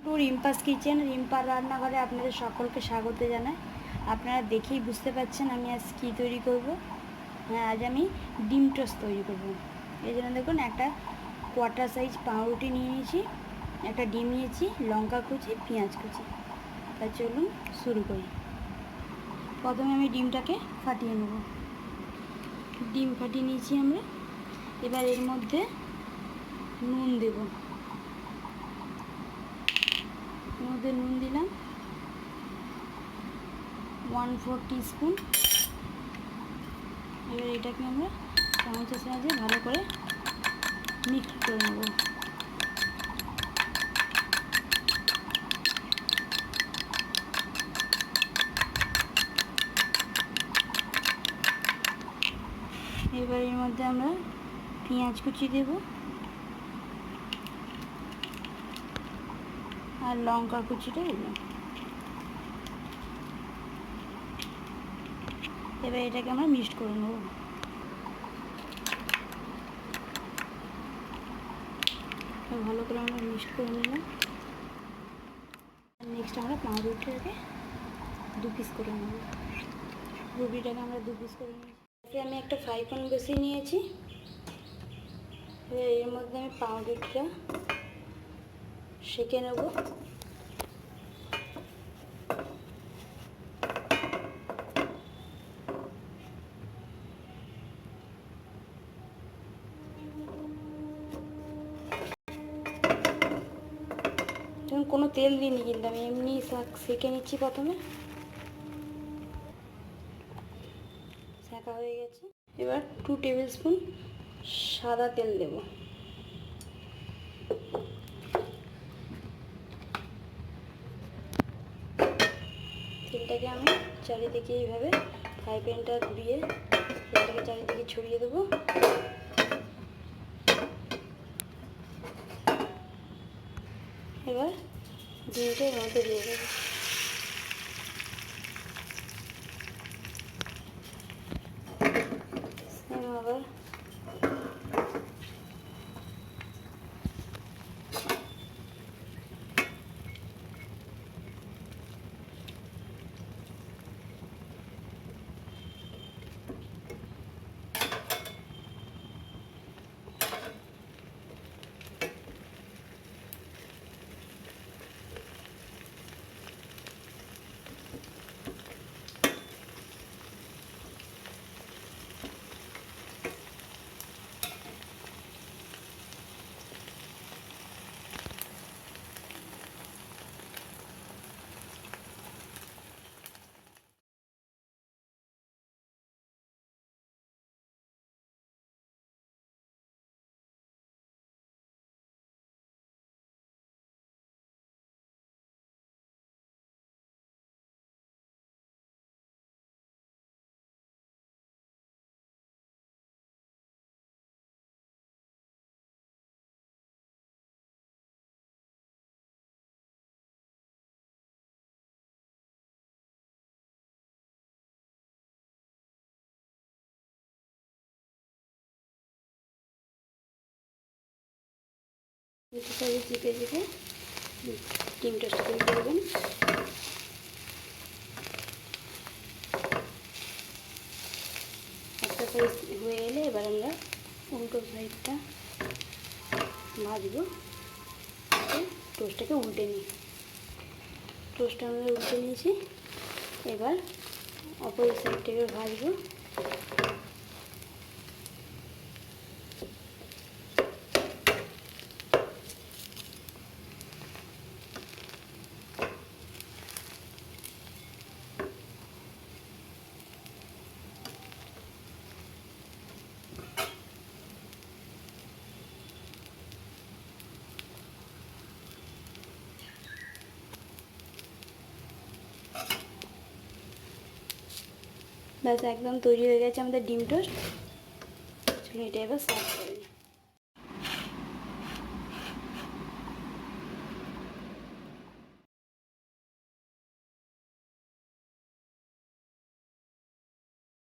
Two রিম্পাস kitchen, রিম্পার রান্নাঘরে আপনাদের সকলকে স্বাগত জানাই। আপনারা দেখেই বুঝতে পারছেন আমি আজ কী তৈরি করব। হ্যাঁ, আজ আমি ডিম টোস্ট তৈরি করব। এই জন্য দেখুন একটা কোয়ার্টার সাইজ পাউরুটি নিয়ে নিয়েছি, একটা ডিম নিয়েছি, লঙ্কা কুচি, পেঁয়াজ কুচি। তা চলুন শুরু করি। প্রথমে আমি ডিমটাকে ফাটিয়ে নেব। ডিম ফাটিয়ে নিয়েছি আমরা। এবার এর মধ্যে নুন দেব। এর মধ্যে নুন দিলাম 1/4 টিস্পুন। এবার এটাকে আমরা চামচের সাহায্যে ভালো করে মিক্স করে নেব। এবার এর মধ্যে আমরা পেঁয়াজ কুচি দেব আর লঙ্কা কুচিটা দিলাম। এবার এটাকে আমরা মিক্সড করে নেব। ভালো করে আমরা মিক্সড করে নিলাম। নেক্সট আমরা পাউরুটিটাকে 2 পিস করে নেব। রুটিটাকে আমরা 2 পিস করে নিয়েছি। আমি একটা ফ্রাই প্যান বসিয়ে নিয়েছি। এর মধ্যে আমি পাউরুটিটা সেঁকে নেব। কোনো তেল দিইনি, কিন্তু আমি এমনি সেঁকে নিচ্ছি। প্রথমে সেঁকা হয়ে গেছে। এবার 2 টেবিল স্পুন সাদা তেল দেব। তেলটাকে আমি চারিদিকে এইভাবে ফ্রাই প্যানটা ঘুরিয়ে তেলটাকে চারিদিকে ছড়িয়ে দেবো। এবার ডিমটা এর মধ্যে দিয়ে দেবো। আবার চিপে চিপে ডিম টোস্ট তৈরি করবেন। একটা সাইজ হয়ে এলে এবার আমরা উল্টো সাইডটা ভাজবো। টোস্টটাকে উল্টে নিই। টোস্টটা আমরা উল্টে নিয়েছি। এবার অপর সাইডটাকে ভাজবো। ব্যাস একদম তৈরি হয়ে গেছে আমাদের ডিম টোস্ট। চলুন এটা এবার সার্ভ করে নিই।